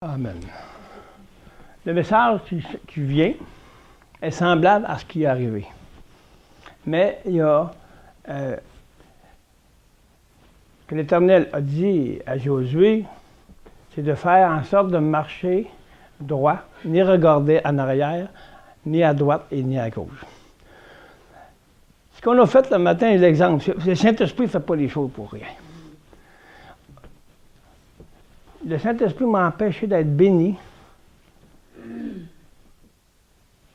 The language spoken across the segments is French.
Amen. Le message qui vient est semblable à ce qui est arrivé. Mais il y a que l'Éternel a dit à Josué, c'est de faire en sorte de marcher droit, ni regarder en arrière, ni à droite et ni à gauche. Ce qu'on a fait le matin est l'exemple. Le Saint-Esprit ne fait pas les choses pour rien. Le Saint-Esprit m'a empêché d'être béni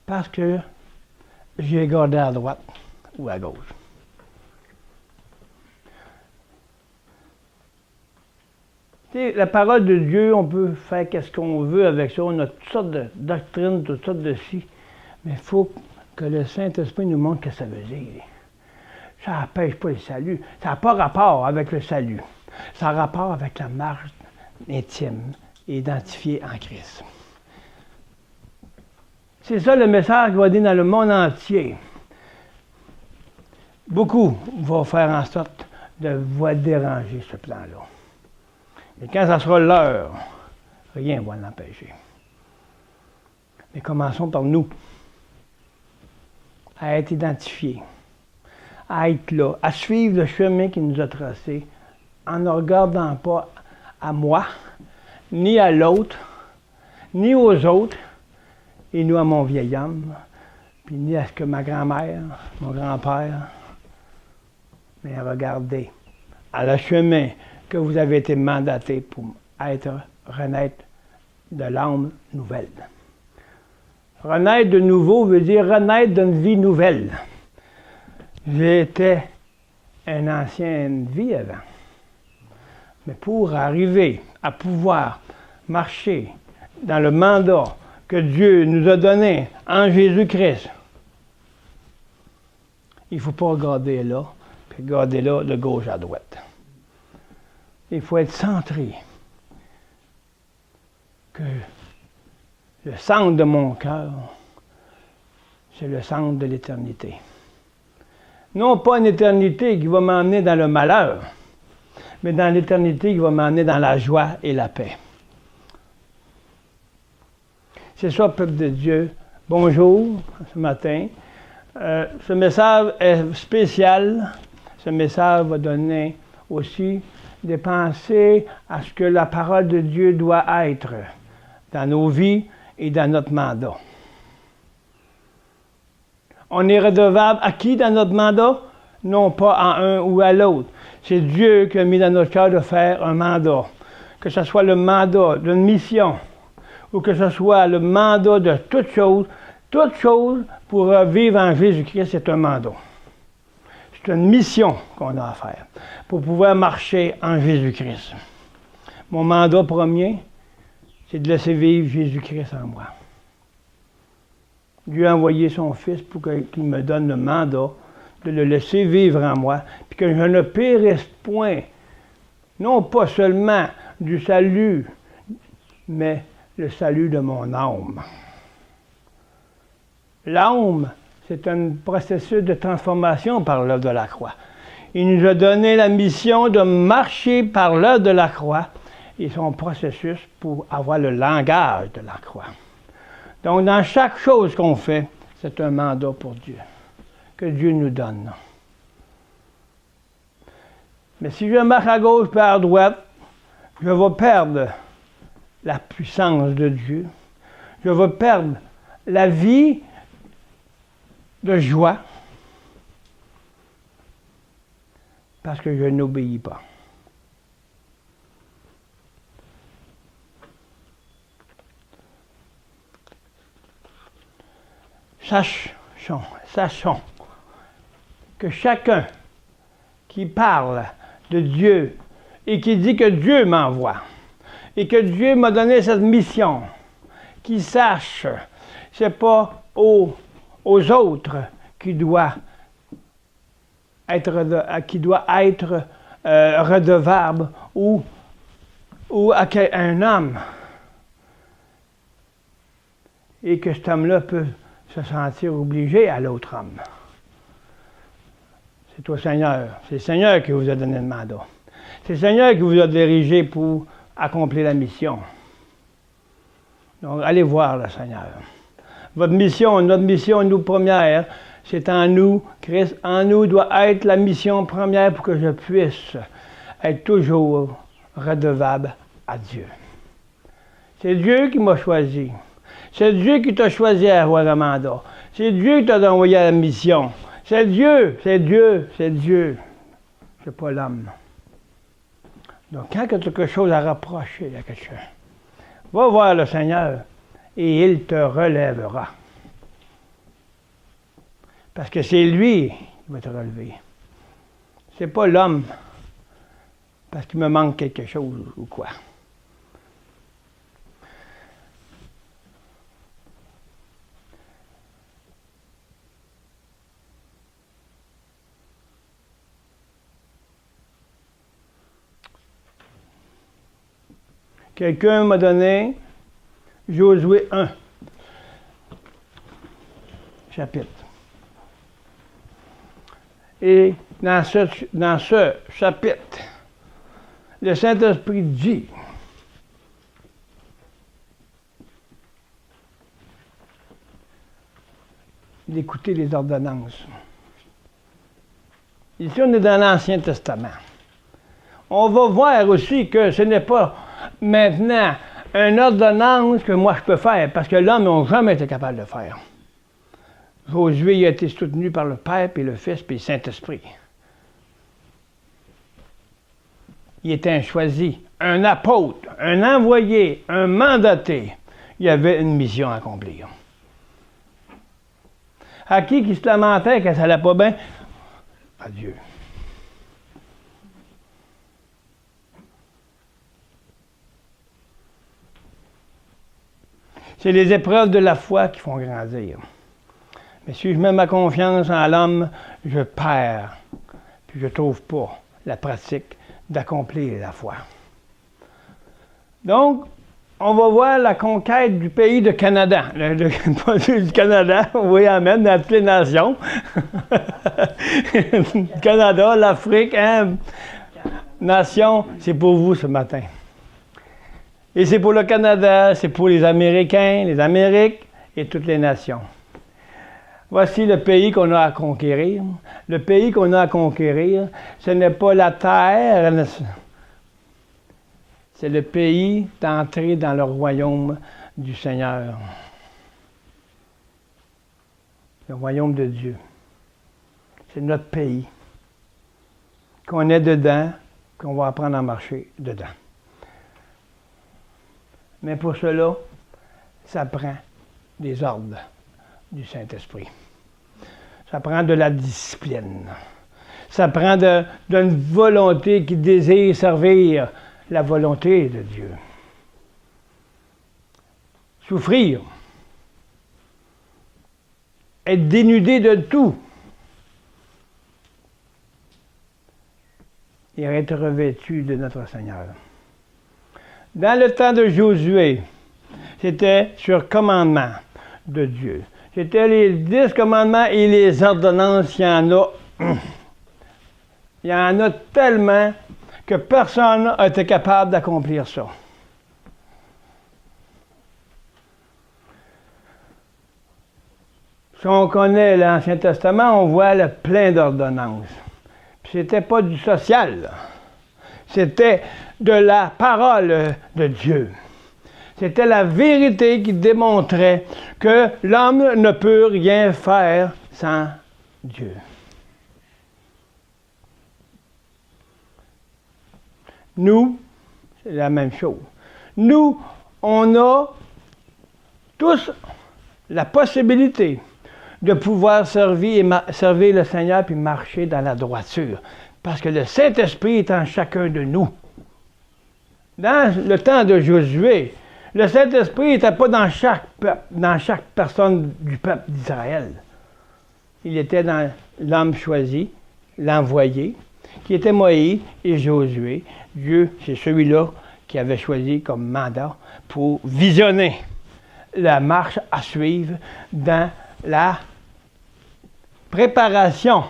parce que j'ai regardé à droite ou à gauche. Tu sais, la parole de Dieu, on peut faire ce qu'on veut avec ça. On a toutes sortes de doctrines, toutes sortes de si. Mais il faut que le Saint-Esprit nous montre ce que ça veut dire. Ça n'empêche pas le salut. Ça n'a pas rapport avec le salut. Ça a rapport avec la marche intime et identifiée en Christ. C'est ça le message qui va dire dans le monde entier. Beaucoup vont faire en sorte de vous déranger ce plan-là. Et quand ça sera l'heure, rien ne va l'empêcher. Mais commençons par nous, à être identifiés, à être là, à suivre le chemin qu'il nous a tracé, en ne regardant pas à moi, ni à l'autre, ni aux autres, et nous à mon vieil homme, puis ni à ce que ma grand-mère, mon grand-père, mais à regarder à le chemin que vous avez été mandaté pour renaître de l'âme nouvelle. Renaître de nouveau veut dire renaître d'une vie nouvelle. J'étais une ancienne vie avant. Mais pour arriver à pouvoir marcher dans le mandat que Dieu nous a donné en Jésus-Christ, il ne faut pas regarder là, puis regarder là de gauche à droite. Il faut être centré. Que le centre de mon cœur, c'est le centre de l'éternité. Non pas une éternité qui va m'emmener dans le malheur, mais dans l'éternité qui va m'emmener dans la joie et la paix. C'est ça, peuple de Dieu. Bonjour, ce matin. Ce message est spécial. Ce message va donner aussi des pensées à ce que la parole de Dieu doit être dans nos vies et dans notre mandat. On est redevable à qui dans notre mandat? Non pas à un ou à l'autre. C'est Dieu qui a mis dans notre cœur de faire un mandat. Que ce soit le mandat d'une mission ou que ce soit le mandat de toute chose pour vivre en Jésus-Christ, c'est un mandat. C'est une mission qu'on a à faire pour pouvoir marcher en Jésus-Christ. Mon mandat premier, c'est de laisser vivre Jésus-Christ en moi. Dieu a envoyé son Fils pour qu'il me donne le mandat de le laisser vivre en moi, puis que je ne périsse point, non pas seulement du salut, mais le salut de mon âme. L'âme, c'est un processus de transformation par l'œuvre de la croix. Il nous a donné la mission de marcher par l'œuvre de la croix et son processus pour avoir le langage de la croix. Donc, dans chaque chose qu'on fait, c'est un mandat pour Dieu, que Dieu nous donne. Mais si je marche à gauche et à droite, je vais perdre la puissance de Dieu. Je vais perdre la vie de joie parce que je n'obéis pas. Sachons que chacun qui parle de Dieu et qui dit que Dieu m'envoie et que Dieu m'a donné cette mission, qu'il sache, c'est pas aux autres qui doit être redevable ou à un homme et que cet homme-là peut se sentir obligé à l'autre homme. C'est toi, Seigneur. C'est le Seigneur qui vous a donné le mandat. C'est le Seigneur qui vous a dirigé pour accomplir la mission. Donc, allez voir le Seigneur. Votre mission, notre mission, nous première, c'est en nous. Christ en nous doit être la mission première pour que je puisse être toujours redevable à Dieu. C'est Dieu qui m'a choisi. C'est Dieu qui t'a choisi à avoir un mandat. C'est Dieu qui t'a envoyé à la mission. C'est Dieu, c'est Dieu, c'est Dieu. C'est pas l'homme. Donc, quand tu as quelque chose à reprocher à quelqu'un, va voir le Seigneur et il te relèvera. Parce que c'est lui qui va te relever. C'est pas l'homme. Parce qu'il me manque quelque chose ou quoi. Quelqu'un m'a donné Josué 1, chapitre. Et dans ce chapitre, le Saint-Esprit dit d'écouter les ordonnances. Ici, on est dans l'Ancien Testament. On va voir aussi que ce n'est pas maintenant une ordonnance que moi je peux faire, parce que l'homme n'a jamais été capable de faire. Josué a été soutenu par le Père, puis le Fils, puis le Saint-Esprit. Il était un choisi, un apôtre, un envoyé, un mandaté. Il avait une mission à accomplir. À qui se lamentait que ça n'allait pas bien? À Dieu. C'est les épreuves de la foi qui font grandir. Mais si je mets ma confiance en l'homme, je perds. Puis je ne trouve pas la pratique d'accomplir la foi. Donc, on va voir la conquête du pays de Canada. Pas du Canada, oui, amen, dans toutes les nations. Le Canada, l'Afrique, hein. Nation, c'est pour vous ce matin. Et c'est pour le Canada, c'est pour les Américains, les Amériques et toutes les nations. Voici le pays qu'on a à conquérir. Le pays qu'on a à conquérir, ce n'est pas la terre, c'est le pays d'entrer dans le royaume du Seigneur. Le royaume de Dieu. C'est notre pays. Qu'on est dedans, qu'on va apprendre à marcher dedans. Mais pour cela, ça prend des ordres du Saint-Esprit. Ça prend de la discipline. Ça prend d'une volonté qui désire servir la volonté de Dieu. Souffrir. Être dénudé de tout. Et être revêtu de notre Seigneur. Dans le temps de Josué, c'était sur commandement de Dieu. C'était les 10 commandements et les ordonnances, il y en a. Il y en a tellement que personne n'a été capable d'accomplir ça. Si on connaît l'Ancien Testament, on voit le plein d'ordonnances. Puis c'était pas du social. C'était de la parole de Dieu. C'était la vérité qui démontrait que l'homme ne peut rien faire sans Dieu. Nous, c'est la même chose. Nous, on a tous la possibilité de pouvoir servir le Seigneur puis marcher dans la droiture. Parce que le Saint-Esprit est en chacun de nous. Dans le temps de Josué, le Saint-Esprit n'était pas dans chaque peuple, dans chaque personne du peuple d'Israël. Il était dans l'homme choisi, l'envoyé, qui était Moïse et Josué. Dieu, c'est celui-là qui avait choisi comme mandat pour visionner la marche à suivre dans la préparation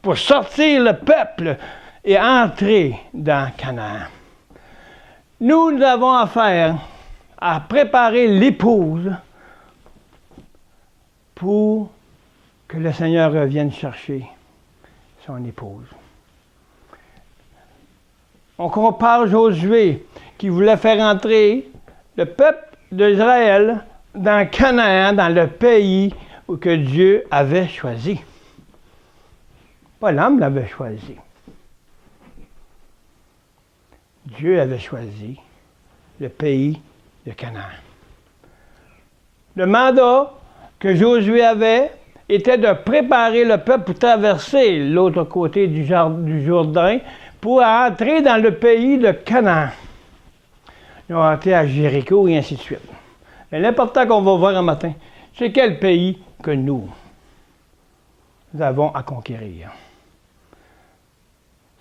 pour sortir le peuple et entrer dans Canaan. Nous avons affaire à préparer l'épouse pour que le Seigneur revienne chercher son épouse. On compare Josué qui voulait faire entrer le peuple d'Israël dans Canaan, dans le pays que Dieu avait choisi. Pas l'homme l'avait choisi. Dieu avait choisi le pays de Canaan. Le mandat que Josué avait était de préparer le peuple pour traverser l'autre côté du Jourdain pour entrer dans le pays de Canaan. Ils ont entré à Jéricho et ainsi de suite. Mais l'important qu'on va voir un matin, c'est quel pays que nous avons à conquérir.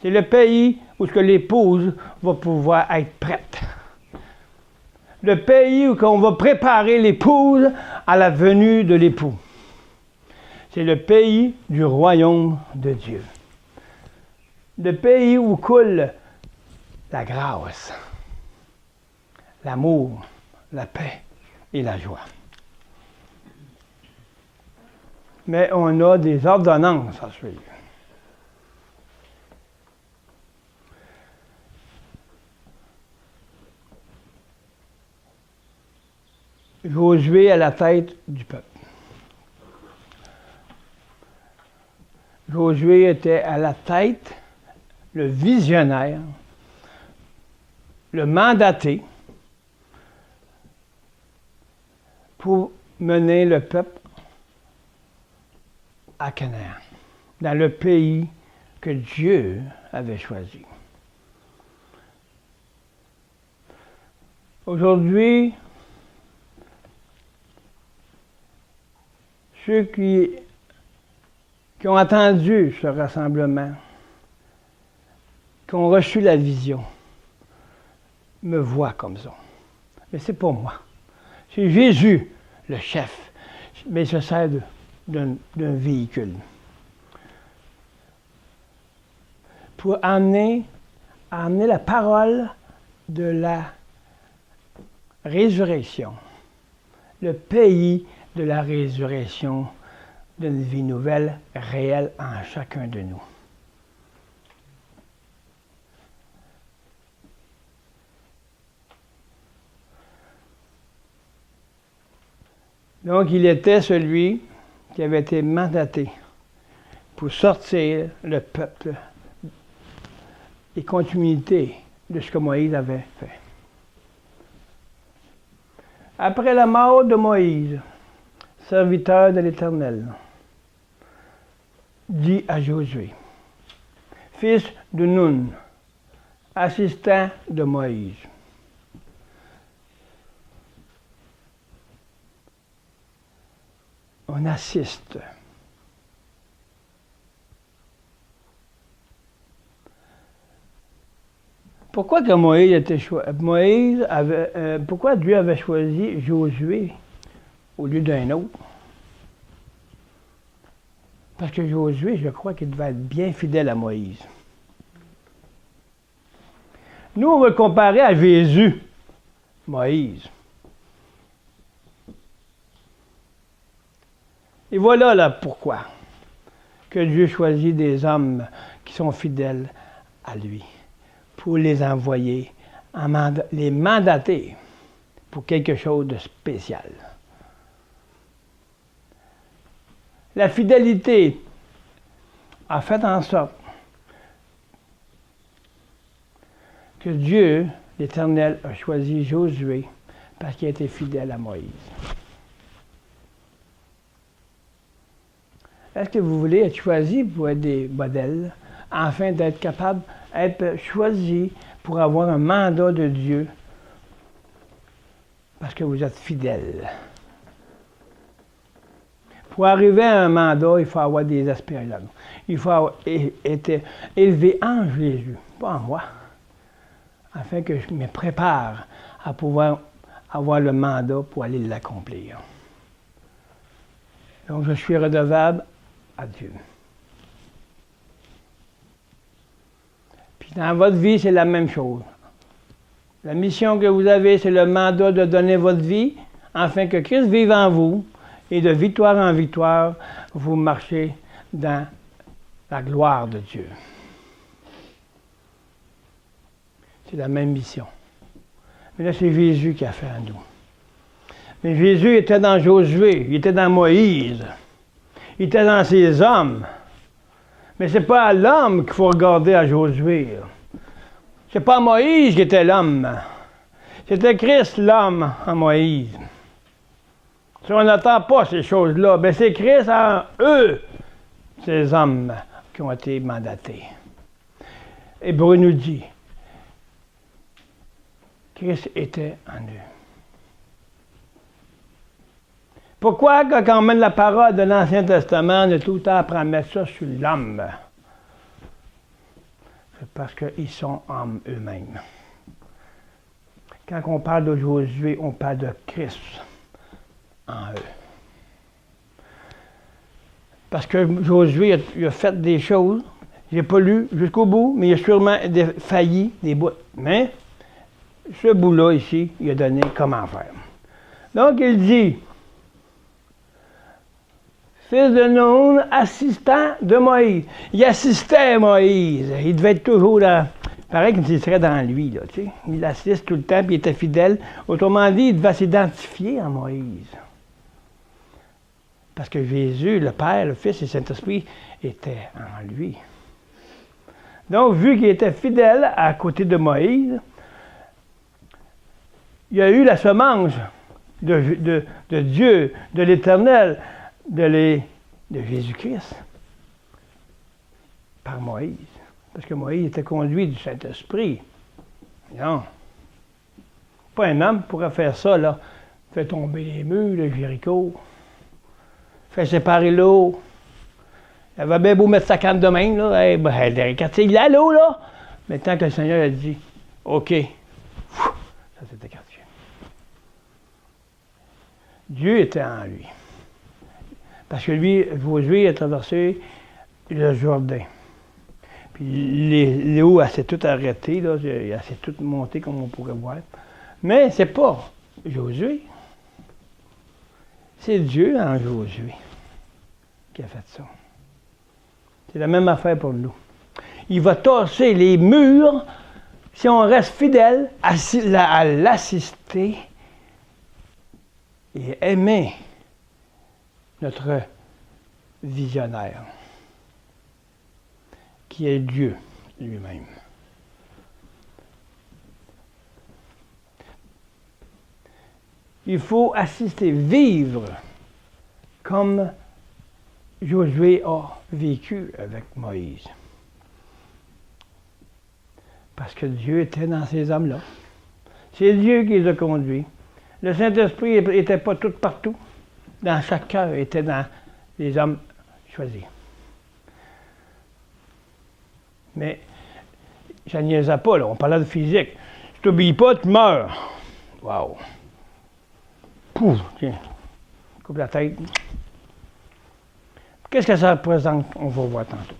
C'est le pays où l'épouse va pouvoir être prête. Le pays où on va préparer l'épouse à la venue de l'époux. C'est le pays du royaume de Dieu. Le pays où coule la grâce, l'amour, la paix et la joie. Mais on a des ordonnances à suivre. Josué à la tête du peuple. Josué était à la tête, le visionnaire, le mandaté pour mener le peuple à Canaan, dans le pays que Dieu avait choisi. Aujourd'hui, ceux qui ont entendu ce rassemblement, qui ont reçu la vision, me voient comme ça. Mais c'est pas moi. C'est Jésus, le chef, mais il se sert d'un véhicule. Pour amener la parole de la résurrection, le pays de la résurrection d'une vie nouvelle, réelle en chacun de nous. Donc, il était celui qui avait été mandaté pour sortir le peuple et continuité de ce que Moïse avait fait. Après la mort de Moïse, serviteur de l'Éternel, dit à Josué, fils de Nun, assistant de Moïse, on assiste. Pourquoi que Moïse était pourquoi Dieu avait choisi Josué au lieu d'un autre? Parce que Josué, je crois qu'il devait être bien fidèle à Moïse. Nous, on va le comparer à Jésus, Moïse. Et voilà pourquoi que Dieu choisit des hommes qui sont fidèles à lui, pour les envoyer, les mandater pour quelque chose de spécial. La fidélité a fait en sorte que Dieu, l'Éternel, a choisi Josué parce qu'il a été fidèle à Moïse. Est-ce que vous voulez être choisi pour être des modèles, afin d'être capable d'être choisi pour avoir un mandat de Dieu parce que vous êtes fidèle? Pour arriver à un mandat, il faut avoir des aspirations. Il faut être élevé en Jésus, pas en moi, afin que je me prépare à pouvoir avoir le mandat pour aller l'accomplir. Donc, je suis redevable à Dieu. Puis dans votre vie, c'est la même chose. La mission que vous avez, c'est le mandat de donner votre vie, afin que Christ vive en vous, et de victoire en victoire, vous marchez dans la gloire de Dieu. C'est la même mission. Mais là, c'est Jésus qui a fait à nous. Mais Jésus était dans Josué, il était dans Moïse, il était dans ses hommes. Mais ce n'est pas à l'homme qu'il faut regarder à Josué. Ce n'est pas Moïse qui était l'homme. C'était Christ l'homme en Moïse. Si on n'attend pas ces choses-là, bien c'est Christ en eux, ces hommes qui ont été mandatés. Hébreu nous dit, Christ était en eux. Pourquoi, quand on mène la parole de l'Ancien Testament, on a tout le temps à mettre ça sur l'homme? C'est parce qu'ils sont hommes eux-mêmes. Quand on parle de Josué, on parle de Christ en eux. Parce que Josué, il a fait des choses, je n'ai pas lu jusqu'au bout, mais il a sûrement failli des bouts. Mais, ce bout-là, ici, il a donné comment faire. Donc, il dit, fils de Nun, assistant de Moïse. Il assistait à Moïse. Il devait être toujours là. Pareil qu'il serait dans lui, là, tu sais. Il assiste tout le temps, puis il était fidèle. Autrement dit, il devait s'identifier à Moïse. Parce que Jésus, le Père, le Fils et le Saint-Esprit étaient en lui. Donc, vu qu'il était fidèle à côté de Moïse, il y a eu la semence de Dieu, de l'Éternel, de Jésus-Christ par Moïse. Parce que Moïse était conduit du Saint-Esprit. Non. Pas un homme pourrait faire ça, là. Fait tomber les murs de Jéricho. Fait séparer l'eau. Il avait bien beau mettre sa canne de main, là. Il a l'eau, là. Mais tant que le Seigneur a dit, OK, ça s'est écarté. Dieu était en lui. Parce que lui, Josué a traversé le Jourdain. Puis l'eau, elle s'est toute arrêtée, là, elle s'est toute montée, comme on pourrait voir. Mais c'est pas Josué. C'est Dieu en Josué qui a fait ça. C'est la même affaire pour nous. Il va tasser les murs si on reste fidèle à l'assister et aimer notre visionnaire, qui est Dieu lui-même. Il faut assister, vivre comme Josué a vécu avec Moïse. Parce que Dieu était dans ces hommes-là. C'est Dieu qui les a conduits. Le Saint-Esprit n'était pas tout partout. Dans chaque cœur, il était dans les hommes choisis. Mais, ça niaisait pas, là. On parlait de physique. Si tu n'obéis pas, tu meurs. Wow! Pouf! Tiens. Coupe la tête. Qu'est-ce que ça représente? On va voir tantôt.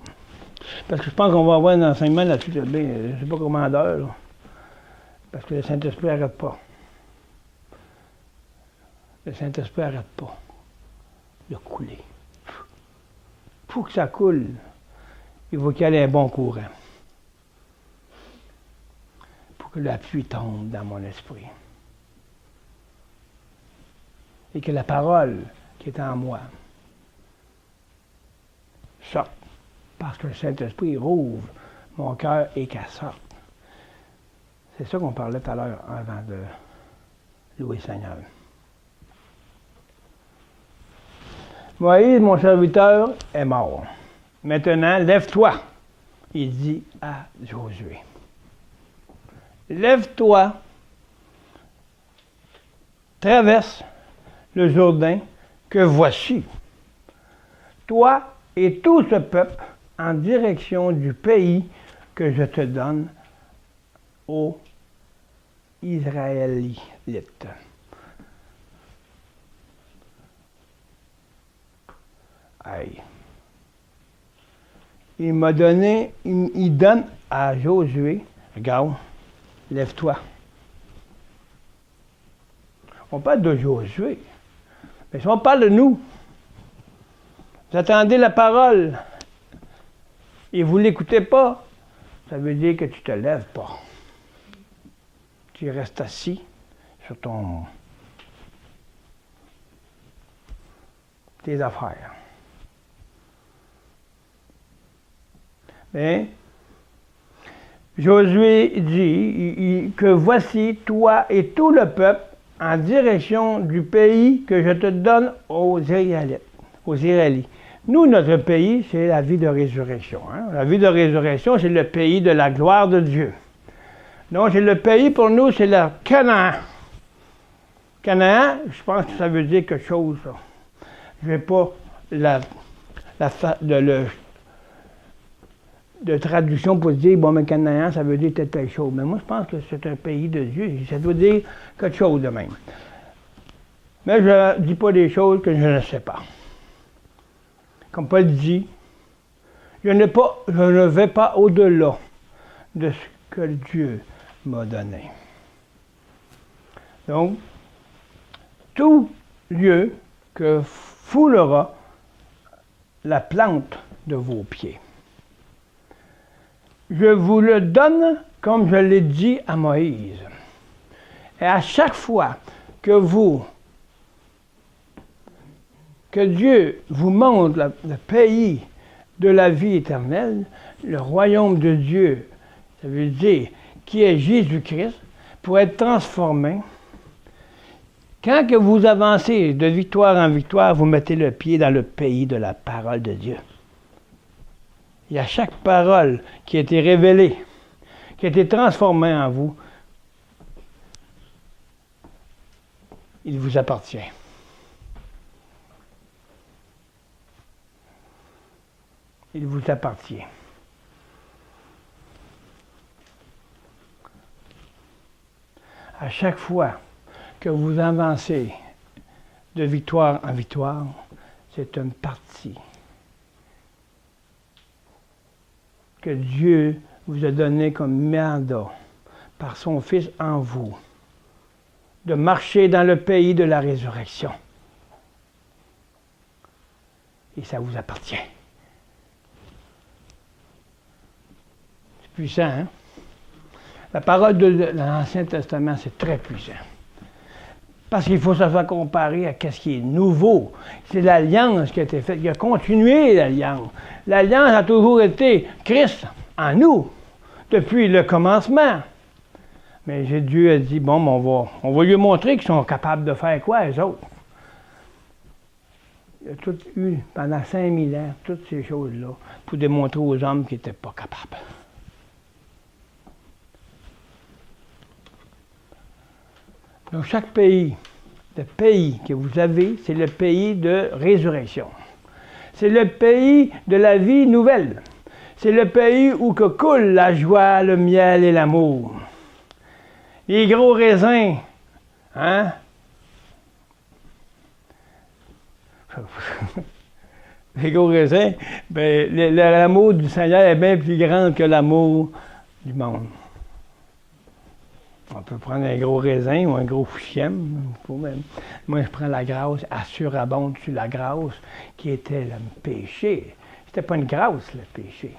Parce que je pense qu'on va avoir un enseignement là-dessus, je ne sais pas combien d'heures, là. Parce que le Saint-Esprit n'arrête pas. Le Saint-Esprit n'arrête pas de couler. Pour que ça coule, il faut qu'il y ait un bon courant. Pour que la pluie tombe dans mon esprit. Et que la parole qui est en moi sorte. Parce que le Saint-Esprit rouvre mon cœur et qu'elle sorte. C'est ça qu'on parlait tout à l'heure avant de louer le Seigneur. Moïse, mon serviteur, est mort. Maintenant, lève-toi, il dit à Josué. Lève-toi, traverse le Jourdain que voici. Toi et tout ce peuple en direction du pays que je te donne aux Israélites. Aïe. Il m'a donné, il donne à Josué, regarde, lève-toi, On parle de Josué. Mais si on parle de nous, vous attendez la parole et vous ne l'écoutez pas, ça veut dire que tu ne te lèves pas. Tu restes assis sur tes affaires. Mais Josué dit que voici toi et tout le peuple en direction du pays que je te donne aux Israélites. Nous, notre pays, c'est la vie de résurrection. Hein? La vie de résurrection, c'est le pays de la gloire de Dieu. Donc, c'est le pays pour nous, c'est le Canaan. Canaan, je pense que ça veut dire quelque chose. Ça. Je ne vais pas de traduction pour dire, bon, mais Canaan, ça veut dire telle chose. Mais moi, je pense que c'est un pays de Dieu. Ça doit dire quelque chose de même. Mais je ne dis pas des choses que je ne sais pas. Comme Paul dit, je ne vais pas au-delà de ce que Dieu m'a donné. Donc, tout lieu que foulera la plante de vos pieds. Je vous le donne comme je l'ai dit à Moïse. Et à chaque fois que Dieu vous montre le pays de la vie éternelle, le royaume de Dieu, ça veut dire qui est Jésus-Christ, pour être transformé. Quand que vous avancez de victoire en victoire, vous mettez le pied dans le pays de la parole de Dieu. Il y a chaque parole qui a été révélée, qui a été transformée en vous. Il vous appartient. Il vous appartient. À chaque fois que vous avancez de victoire en victoire, c'est une partie que Dieu vous a donné comme mandat par son Fils en vous, de marcher dans le pays de la résurrection. Et ça vous appartient. C'est puissant, hein? La parole de l'Ancien Testament, c'est très puissant. Parce qu'il faut se faire comparer à ce qui est nouveau. C'est l'alliance qui a été faite, qui a continué l'alliance. L'alliance a toujours été Christ en nous, depuis le commencement. Mais Dieu a dit, bon, on va lui montrer qu'ils sont capables de faire quoi, les autres? Il a tout eu, pendant 5000 ans, toutes ces choses-là, pour démontrer aux hommes qu'ils n'étaient pas capables. Donc, chaque pays, le pays que vous avez, c'est le pays de résurrection. C'est le pays de la vie nouvelle. C'est le pays où que coule la joie, le miel et l'amour. Les gros raisins, hein? Les gros raisins, ben, l'amour du Seigneur est bien plus grand que l'amour du monde. On peut prendre un gros raisin ou un gros chiem. Moi, je prends la grâce, surabonde sur la grâce qui était le péché. C'était pas une grâce, le péché.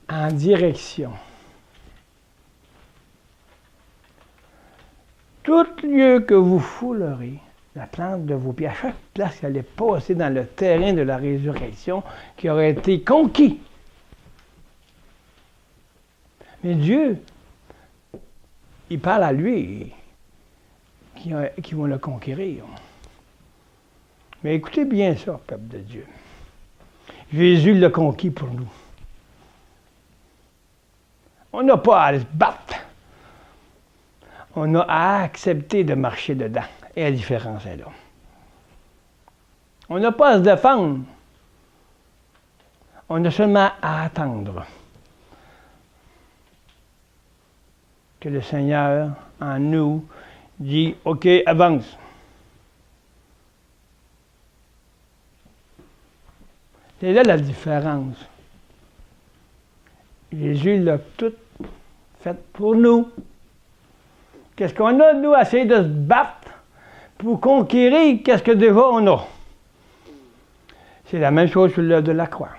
En direction. Tout lieu que vous foulerez, la plante de vos pieds, à chaque place qui allait passer dans le terrain de la résurrection qui aurait été conquis. Mais Dieu, il parle à lui qui vont le conquérir. Mais écoutez bien ça, peuple de Dieu. Jésus l'a conquis pour nous. On n'a pas à se battre. On a à accepter de marcher dedans. Et la différence est là. On n'a pas à se défendre. On a seulement à attendre que le Seigneur, en nous, dit « OK, avance ». C'est là la différence. Jésus l'a tout fait pour nous. Qu'est-ce qu'on a, nous, à essayer de se battre pour conquérir qu'est-ce que déjà on a? C'est la même chose sur l'œuvre de la croix.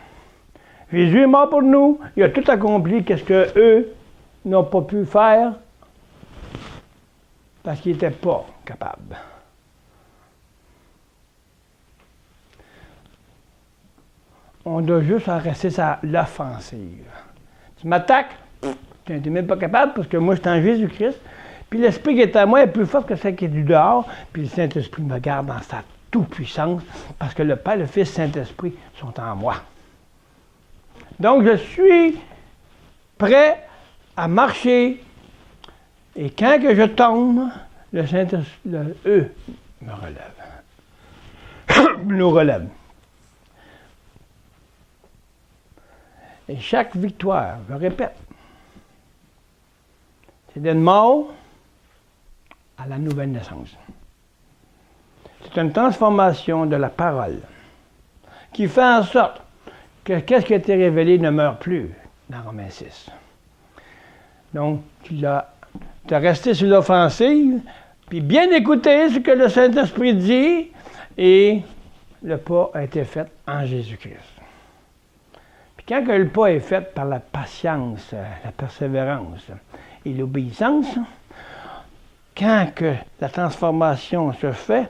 Jésus est mort pour nous, il a tout accompli, qu'est-ce qu'eux n'ont pas pu faire parce qu'ils n'étaient pas capables. On doit juste en rester à l'offensive. Tu m'attaques, tu n'es même pas capable parce que moi je suis en Jésus-Christ, puis l'Esprit qui est à moi est plus fort que celle qui est du dehors, puis le Saint-Esprit me garde dans sa toute-puissance parce que le Père, le Fils, le Saint-Esprit sont en moi. Donc je suis prêt à marcher et quand que je tombe, le Saint-Esprit, eux me relève. Nous relève. Et chaque victoire, je répète, c'est d'être mort à la nouvelle naissance. C'est une transformation de la parole qui fait en sorte que qu'est-ce qui a été révélé ne meurt plus dans Romains 6. Donc, tu as resté sur l'offensive, puis bien écouter ce que le Saint-Esprit dit, et le pas a été fait en Jésus-Christ. Puis quand le pas est fait par la patience, la persévérance et l'obéissance, quand que la transformation se fait,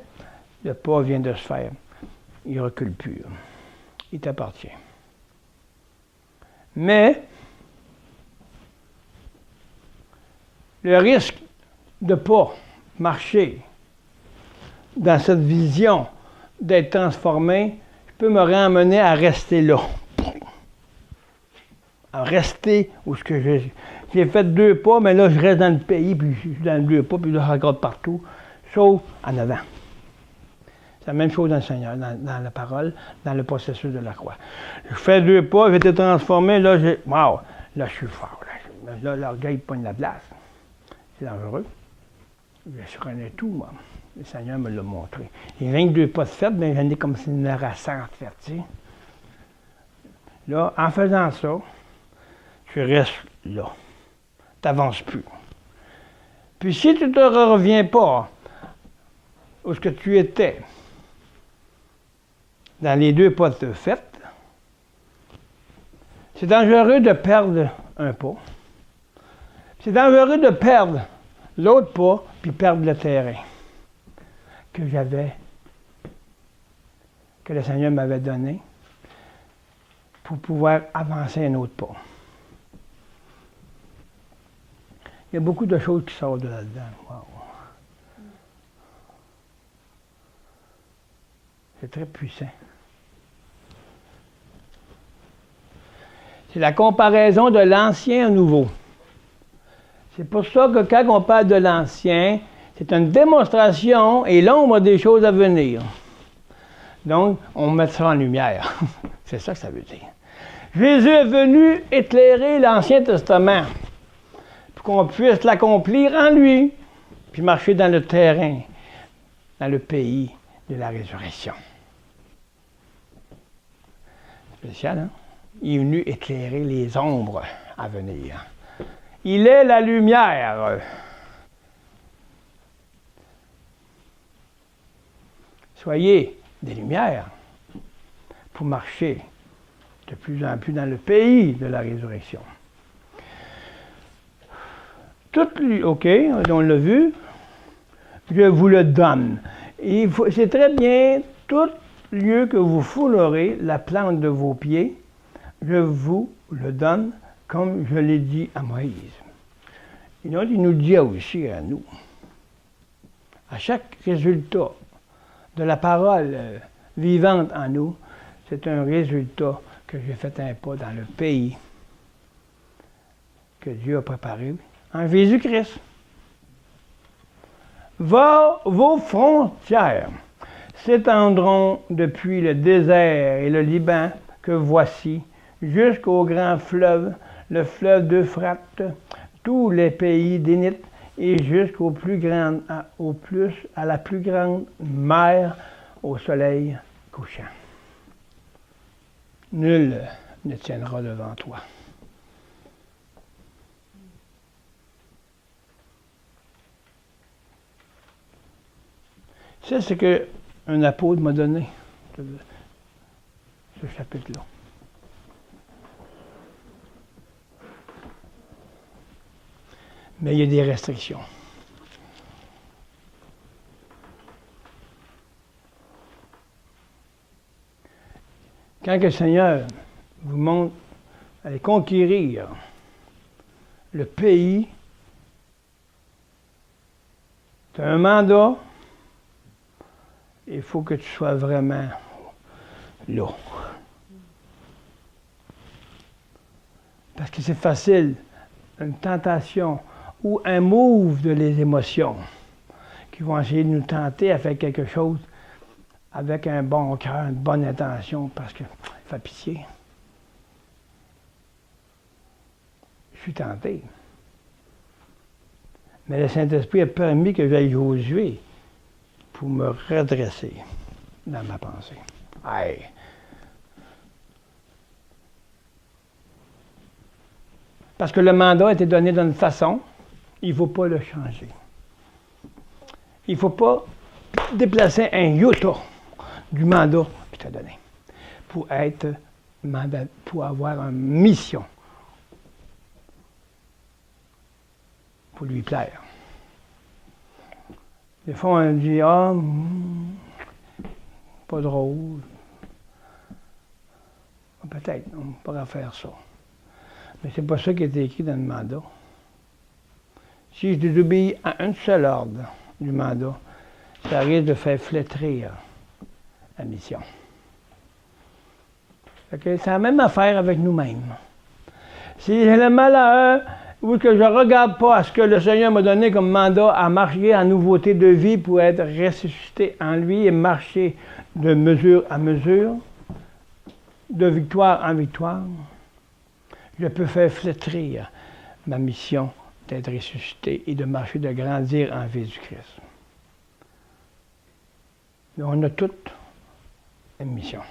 le pas vient de se faire. Il ne recule plus. Il t'appartient. Mais le risque de ne pas marcher dans cette vision d'être transformé, je peux me ramener à rester là. À rester où ce que j'ai fait 2 pas, mais là je reste dans le pays, puis je suis dans le 2 pas, puis là je regarde partout, sauf en avant. C'est la même chose dans le Seigneur, dans la parole, dans le processus de la croix. Je fais 2 pas, j'ai été transformé, là, wow, là, je suis fort. Là, l'orgueil pogne la place. C'est dangereux. Je connais tout, moi. Le Seigneur me l'a montré. J'ai 22 pas de fait, mais j'en ai comme si une heure à 100 de fait, tu sais. Là, en faisant ça, tu restes là. Tu n'avances plus. Puis si tu ne te reviens pas où ce que tu étais, dans les 2 pas de fait, c'est dangereux de perdre un pas. C'est dangereux de perdre l'autre pas, puis perdre le terrain que j'avais, que le Seigneur m'avait donné, pour pouvoir avancer un autre pas. Il y a beaucoup de choses qui sortent de là-dedans. Wow. C'est très puissant. C'est la comparaison de l'ancien au nouveau. C'est pour ça que quand on parle de l'ancien, c'est une démonstration et l'ombre des choses à venir. Donc, on met ça en lumière. C'est ça que ça veut dire. Jésus est venu éclairer l'Ancien Testament pour qu'on puisse l'accomplir en lui, puis marcher dans le terrain, dans le pays de la résurrection. Spécial, hein? Il est venu éclairer les ombres à venir. Il est la lumière. Soyez des lumières pour marcher de plus en plus dans le pays de la résurrection. Tout, OK, on l'a vu, je vous le donne. C'est très bien, tout lieu que vous foulerez la plante de vos pieds, je vous le donne, comme je l'ai dit à Moïse. Il nous dit aussi à nous, à chaque résultat de la parole vivante en nous, c'est un résultat que j'ai fait un pas dans le pays que Dieu a préparé en Jésus-Christ. Vos frontières s'étendront depuis le désert et le Liban que voici, jusqu'au grand fleuve, le fleuve d'Euphrate, tous les pays d'Énith, et jusqu'au à la plus grande mer au soleil couchant. nul ne tiendra devant toi. C'est ce qu'un apôtre m'a donné, ce chapitre-là. Mais il y a des restrictions. Quand le Seigneur vous montre aller conquérir le pays, tu as un mandat, il faut que tu sois vraiment là. Parce que c'est facile, une tentation ou un move de les émotions qui vont essayer de nous tenter à faire quelque chose avec un bon cœur, une bonne intention, parce que fait pitié. Je suis tenté. Mais le Saint-Esprit a permis que j'aille Josué pour me redresser dans ma pensée. Aïe! Parce que le mandat a été donné d'une façon, il ne faut pas le changer. Il ne faut pas déplacer un iota du mandat qu'il t'a donné pour pour avoir une mission, pour lui plaire. Des fois, on dit, pas drôle. Peut-être, on pourra faire ça. Mais c'est pas ça qui est écrit dans le mandat. Si je désobéis à un seul ordre du mandat, ça risque de faire flétrir la mission. C'est la même affaire avec nous-mêmes. Si j'ai le malheur ou que je ne regarde pas à ce que le Seigneur m'a donné comme mandat à marcher en nouveauté de vie pour être ressuscité en lui et marcher de mesure à mesure, de victoire en victoire, je peux faire flétrir ma mission d'être ressuscité et de marcher, de grandir en Jésus-Christ. Mais on a toute une mission.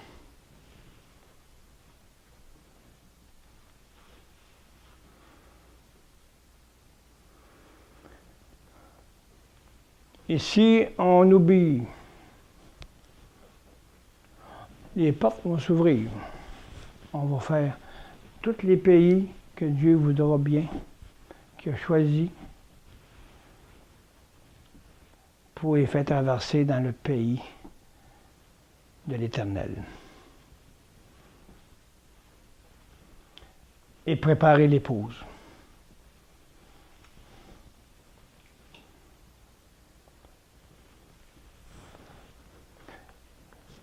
Et si on oublie, les portes vont s'ouvrir. On va faire tous les pays que Dieu voudra bien, qu'il a choisi pour les faire traverser dans le pays de l'Éternel. Et préparer l'épouse.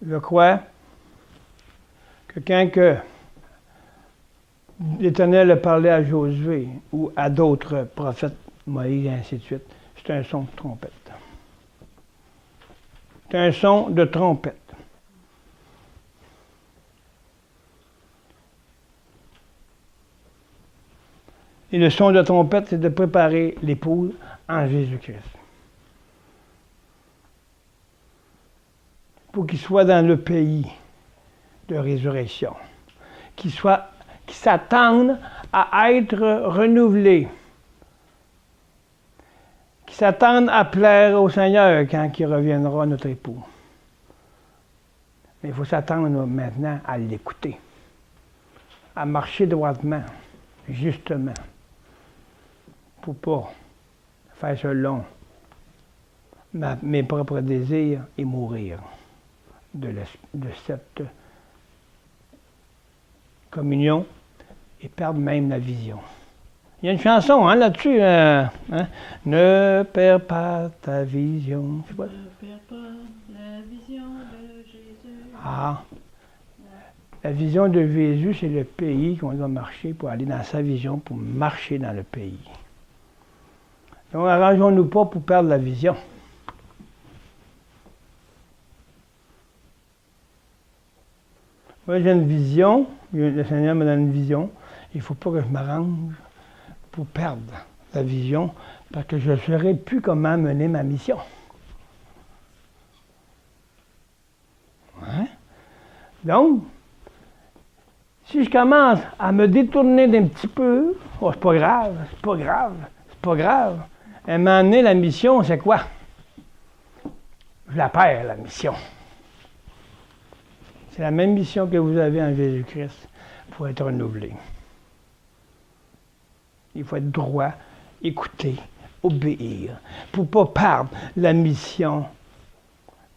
Je crois que quand l'Éternel a parlé à Josué ou à d'autres prophètes, Moïse et ainsi de suite, c'est un son de trompette. C'est un son de trompette. Et le son de trompette, c'est de préparer l'épouse en Jésus-Christ. Pour qu'il soit dans le pays de résurrection, qu'il s'attende à être renouvelé, qu'il s'attende à plaire au Seigneur quand il reviendra notre époux. Mais il faut s'attendre maintenant à l'écouter, à marcher droitement, justement, pour ne pas faire selon mes propres désirs et mourir de cette communion et perdre même la vision. Il y a une chanson là-dessus. Ne perds pas ta vision. Ne perds pas la vision de Jésus. Ah. La vision de Jésus, c'est le pays qu'on doit marcher pour aller dans sa vision, pour marcher dans le pays. Donc, arrangeons-nous pas pour perdre la vision. Moi, j'ai une vision, le Seigneur me donne une vision, il ne faut pas que je m'arrange pour perdre la vision, parce que je ne saurais plus comment mener ma mission. Hein? Donc, Si je commence à me détourner d'un petit peu, oh, c'est pas grave, c'est pas grave, c'est pas grave. À un moment donné, la mission, c'est quoi? Je la perds, la mission. C'est la même mission que vous avez en Jésus-Christ. Il faut être renouvelé. Il faut être droit, écouter, obéir, pour ne pas perdre la mission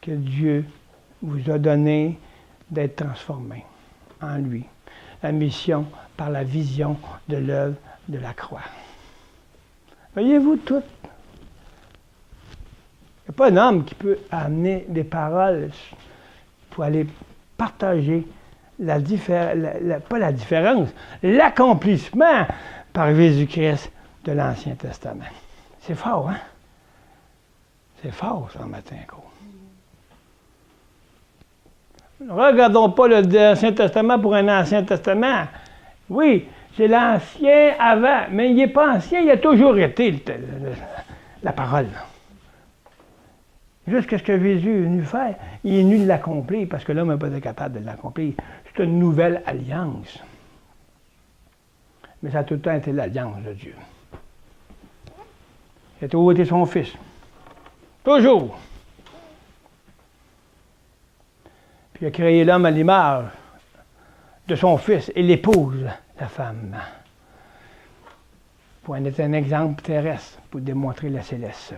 que Dieu vous a donnée d'être transformé en lui. La mission par la vision de l'œuvre de la croix. Voyez-vous tout? Il n'y a pas un homme qui peut amener des paroles pour aller partager pas la différence, l'accomplissement par Jésus-Christ de l'Ancien Testament. C'est fort, hein? C'est fort, ça, matin, gros. Regardons pas l'Ancien Testament pour un Ancien Testament. Oui, c'est l'Ancien avant, mais il n'est pas ancien, il a toujours été la parole. Jusqu'à ce que Jésus est venu faire, il est venu l'accomplir, parce que l'homme n'a pas été capable de l'accomplir. C'est une nouvelle alliance. Mais ça a tout le temps été l'alliance de Dieu. Il a toujours été son Fils. Toujours. Puis il a créé l'homme à l'image de son Fils et l'épouse, la femme. Pour en être un exemple terrestre, pour démontrer la céleste.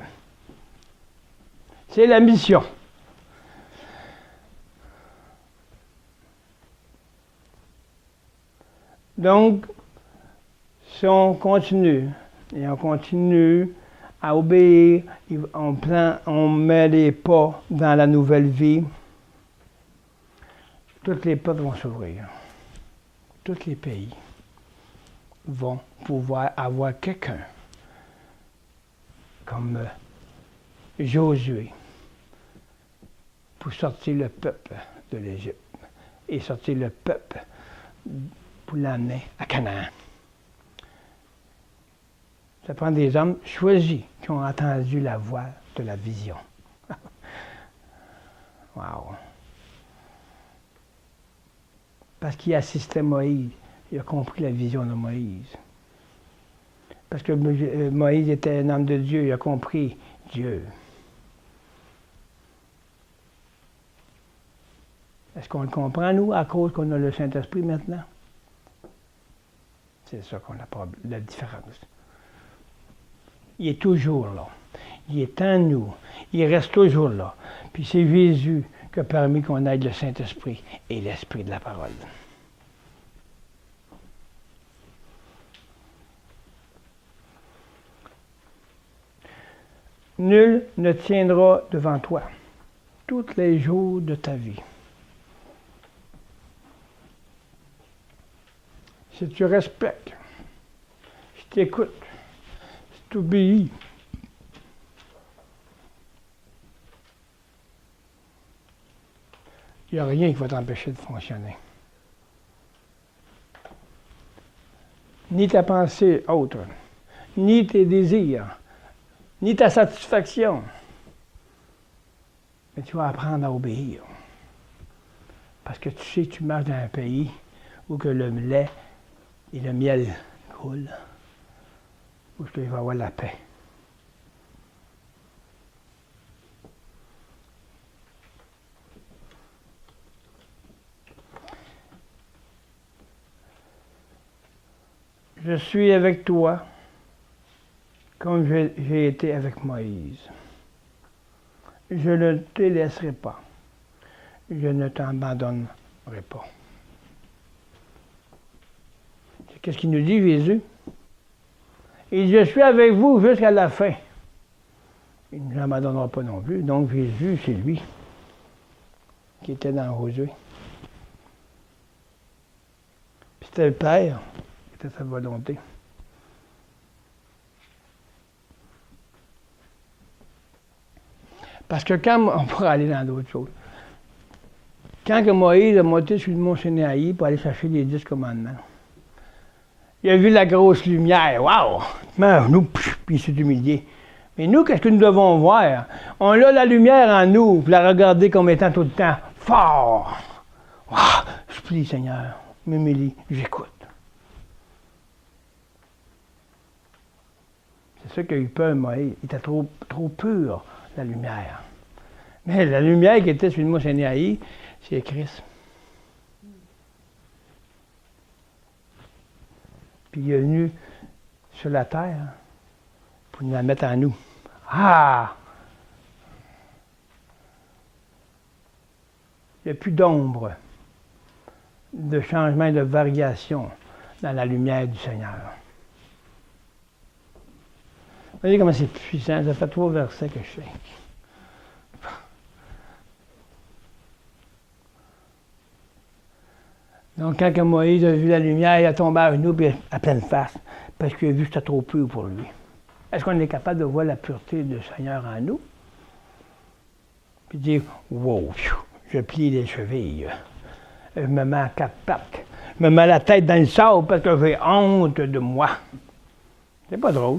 C'est la mission. Donc, si on continue, et on continue à obéir, on met les pas dans la nouvelle vie, toutes les portes vont s'ouvrir. Tous les pays vont pouvoir avoir quelqu'un comme Josué pour sortir le peuple de l'Égypte et sortir le peuple pour l'amener à Canaan. Ça prend des hommes choisis qui ont entendu la voix de la vision. Wow! Parce qu'il assistait Moïse, il a compris la vision de Moïse. Parce que Moïse était un homme de Dieu, il a compris Dieu. Est-ce qu'on le comprend, nous, à cause qu'on a le Saint-Esprit maintenant? C'est ça qu'on a la différence. Il est toujours là. Il est en nous. Il reste toujours là. Puis c'est Jésus qui a permis qu'on ait le Saint-Esprit et l'Esprit de la parole. Nul ne tiendra devant toi tous les jours de ta vie. Si tu respectes, si tu écoutes, si tu obéis, il n'y a rien qui va t'empêcher de fonctionner. Ni ta pensée autre, ni tes désirs, ni ta satisfaction. Mais tu vas apprendre à obéir. Parce que tu sais que tu marches dans un pays où que le lait et le miel coulent, où il va y avoir la paix. Je suis avec toi comme j'ai été avec Moïse. Je ne te laisserai pas. Je ne t'abandonnerai pas. Qu'est-ce qu'il nous dit, Jésus? Il dit, je suis avec vous jusqu'à la fin. Il ne m'abandonnera pas non plus. Donc, Jésus, c'est lui qui était dans Josué. Puis c'était le Père, c'était sa volonté. Parce que quand on pourra aller dans d'autres choses, quand que Moïse a monté sur le mont Sinaï pour aller chercher les 10 commandements, il a vu la grosse lumière. Waouh! Nous, puis il s'est humilié. Mais nous, qu'est-ce que nous devons voir? On a la lumière en nous, pour la regarder comme étant tout le temps fort. Waouh! Je prie, Seigneur, m'humilie, j'écoute. C'est ça qu'il a eu peur, Moïse. Il était trop pur, la lumière. Mais la lumière qui était sur moi, c'est Christ. Puis il est venu sur la terre pour nous la mettre en nous. Ah! Il n'y a plus d'ombre, de changement, de variation dans la lumière du Seigneur. Vous voyez comment c'est puissant. Ça fait 3 versets que je fais. Donc, quand Moïse a vu la lumière, il a tombé à nous à pleine face, parce qu'il a vu que c'était trop pur pour lui. Est-ce qu'on est capable de voir la pureté du Seigneur en nous? Puis dire, wow, je plie les chevilles, je me mets à 4 pattes, je me mets la tête dans le sable parce que j'ai honte de moi. C'est pas drôle.